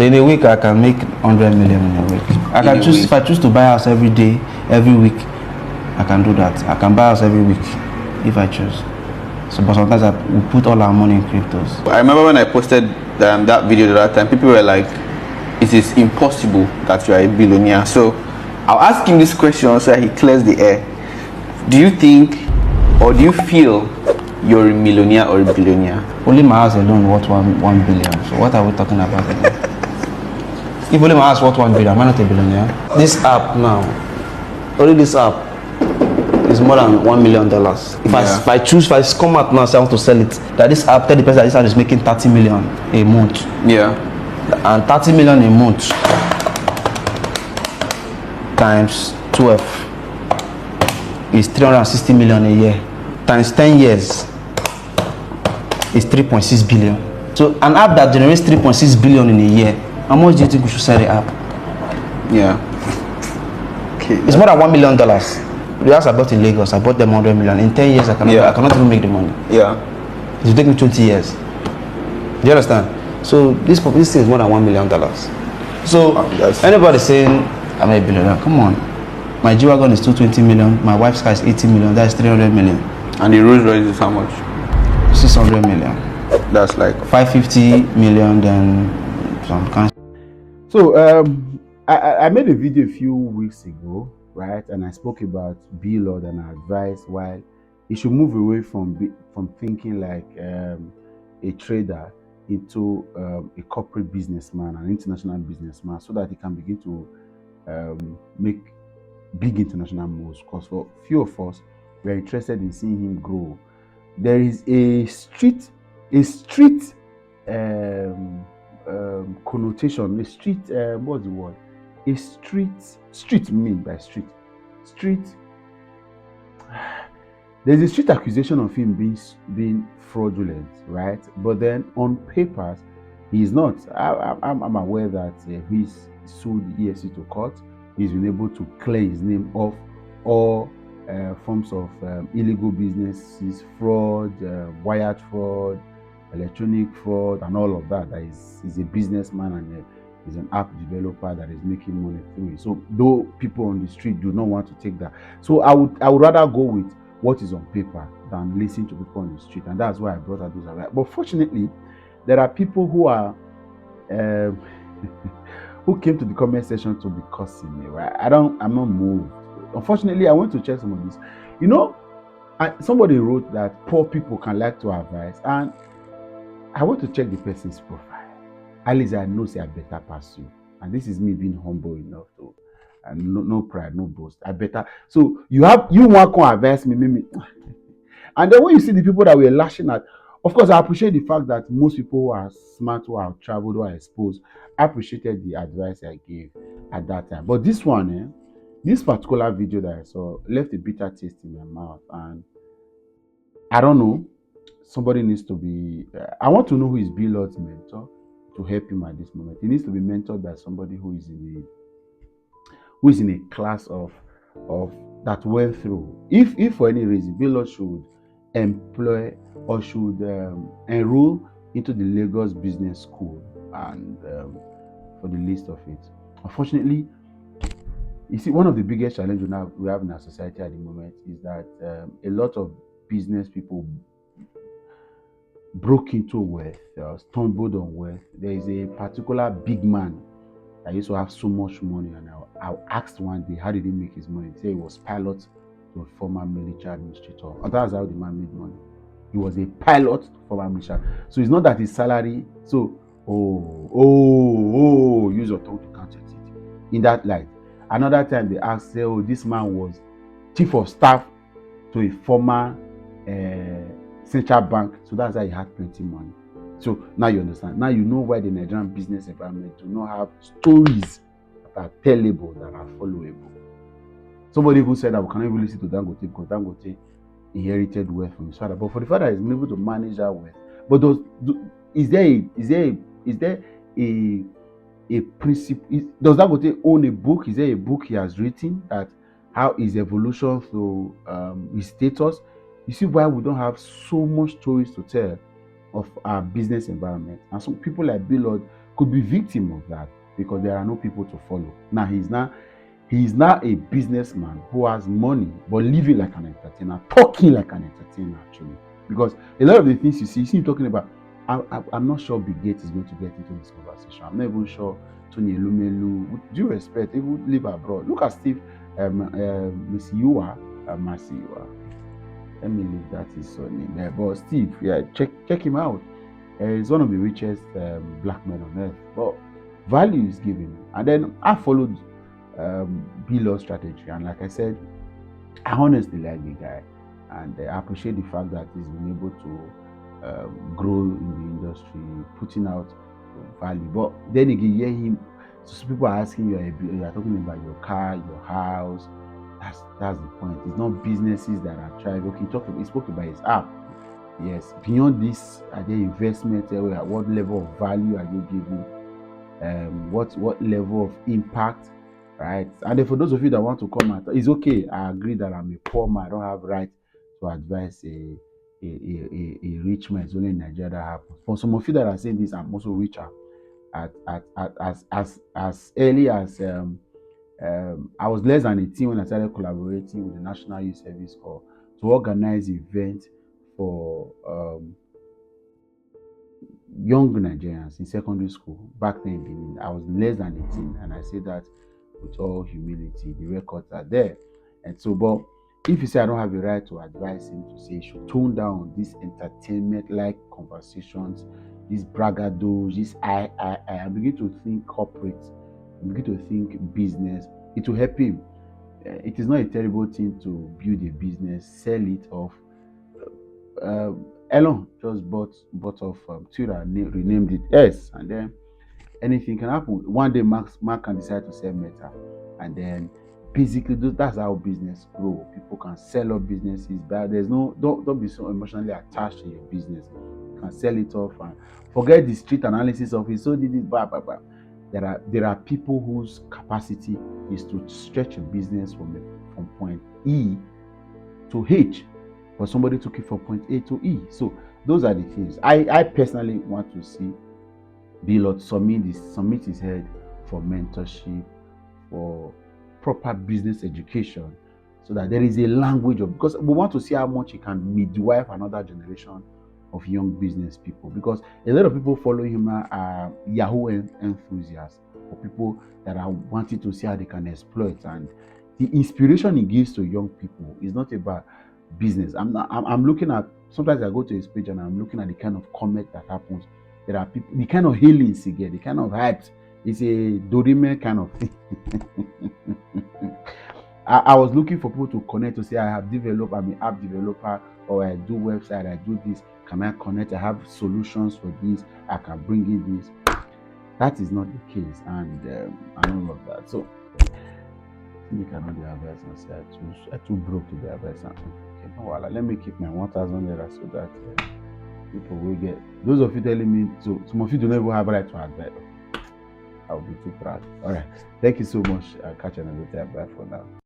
So in a week, I can make 100 million in a week. I can choose, if I choose to buy house every day, every week, I can do that. I can buy house every week if I choose. So, but sometimes we put all our money in cryptos. I remember when I posted that video the other time, people were like, it is impossible that you are a billionaire. So I'll ask him this question so that he clears the air. Do you think, or do you feel you're a millionaire or a billionaire? Only my house alone worth 1 billion. So what are we talking about again? If only my house worth 1 billion, am I not a billionaire? This app now, only this app is more than $1 million. If I choose, if I come out now, say I want to sell it, that this app, tell the person that this app is making 30 million a month. Yeah. And 30 million a month times 12 is 360 million a year. Times 10 years is 3.6 billion. So an app that generates 3.6 billion in a year, how much do you think we should sell the app? Yeah. Okay. It's more than $1 million. The house I bought in Lagos, I bought them 100 million. In 10 years, I cannot even make the money. Yeah. It will take me 20 years. Do you understand? So this thing is more than $1 million. So anybody saying I'm a billionaire, come on. My G-Wagon is 220 million. My wife's car is 80 million. That's 300 million. And the Rolls Royce is how much? 600 million. That's like 550 million. Then some kind. So I made a video a few weeks ago, right? And I spoke about BLord and I advised why he should move away from thinking like a trader into a corporate businessman, an international businessman, so that he can begin to make big international moves. Because for few of us, we're interested in seeing him grow. There is a street connotation, a street, what's the word? A street mean by street. There's a street accusation of him being fraudulent, right? But then on papers, he's not. I'm aware that he's sued EFC to court. He's been able to clear his name off all forms of illegal businesses, fraud, wired fraud, electronic fraud, and all of that. That he's a businessman and he's an app developer that is making money through it. So though people on the street do not want to take that, so I would rather go with what is on paper than listen to people on the street, and that's why I brought out those around. But fortunately, there are people who are who came to the comment section to be cursing me. Right? I'm not moved. Unfortunately, I went to check some of this. You know, somebody wrote that poor people can like to advise, and I went to check the person's profile. At least I know say I better pass you, and this is me being humble enough to. And no pride, no boast. I better. So you want to advise me, and then when you see the people that we're lashing at, of course, I appreciate the fact that most people who are smart, who have traveled, who are exposed, appreciated the advice I gave at that time. But this one, this particular video that I saw left a bitter taste in my mouth, and I don't know. Somebody needs to be. I want to know who is BLord's mentor to help him at this moment. He needs to be mentored by somebody who is in a class of that went through. If for any reason BLord should employ or should enroll into the Lagos Business School and for the list of it. Unfortunately, you see, one of the biggest challenges we have in our society at the moment is that a lot of business people broke into wealth, stumbled on wealth. There is a particular big man that used to have so much money, and I asked one day, how did he make his money? He said he was pilot to a former military administrator. And that's how the man made money. He was a pilot to former military. So it's not that his salary, so use your tongue to count your teeth. In that light. Another time they asked, say, this man was chief of staff to a former central bank. So that's how he had plenty of money. So now you understand. Now you know why the Nigerian business environment do not have stories that are tellable, that are followable. Somebody even said that we cannot even listen to Dangote because Dangote inherited wealth from his father. But for the father, he's been able to manage that wealth. But is there a principle? Does Dangote own a book? Is there a book he has written that how his evolution through his status? You see why we don't have so much stories to tell of our business environment. And some people like BLord could be victim of that because there are no people to follow. Now he's now a businessman who has money but living like an entertainer, talking like an entertainer actually. Because a lot of the things you see him talking about, I'm not sure Bill Gates is going to get into this conversation. I'm not even sure Tony Elumelu, with due respect, he would live abroad. Look at Steve Masiyiwa. Let me leave that his name there. But Steve, yeah, check him out. He's one of the richest black men on earth. But value is given. And then I followed BLord strategy. And like I said, I honestly like the guy. And I appreciate the fact that he's been able to grow in the industry, putting out value. But then again, you hear him. So people are asking you are talking about your car, your house. That's the point. It's not businesses that are trying. Okay, he spoke about his app. Yes. Beyond this, are there investments? What level of value are you giving? What level of impact? Right. And then for those of you that want to comment, it's okay. I agree that I'm a poor man. I don't have right to advise a rich man. It's only in Nigeria that happens. For some of you that are saying this, I'm also richer. As early as I was less than 18 when I started collaborating with the National Youth Service Corps to organize events for young Nigerians in secondary school. Back then in Benin, I was less than 18, and I say that with all humility. The records are there. And so, but if you say I don't have the right to advise him to say he should tone down these entertainment-like conversations, these braggados, this I begin to think corporate, I begin to think business. It will help him. It is not a terrible thing to build a business, sell it off. Elon just bought off Twitter, renamed it S, and then anything can happen. One day, Mark can decide to sell Meta, and then basically that's how business grow. People can sell off businesses, but there's no don't be so emotionally attached to your business. You can sell it off and forget the street analysis of it. So did it, blah blah blah. There are people whose capacity is to stretch a business from point E to H, but somebody took it from point A to E. So those are the things I personally want to see BLord submit his head for mentorship, for proper business education, so that there is a language of, because we want to see how much he can midwife another generation of young business people, because a lot of people following him now are Yahoo enthusiasts, or people that are wanting to see how they can exploit. And the inspiration he gives to young people is not about business. I'm looking at, sometimes I go to his page and I'm looking at the kind of comment that happens. There are people, the kind of healings he gets, the kind of hypes. It's a Dorime kind of thing. I was looking for people to connect, to say I'm an app developer, or I do website, I do this. Can I connect? I have solutions for this. I can bring in this. That is not the case, and all of that. So you cannot be advice and say I too broke to be advice. Okay, no, well, let me keep my 1,000 naira so that people will get. Those of you telling me, so some of you don't even have right to advise. I'll be too proud. All right. Thank you so much. I'll catch you another time. Bye for now.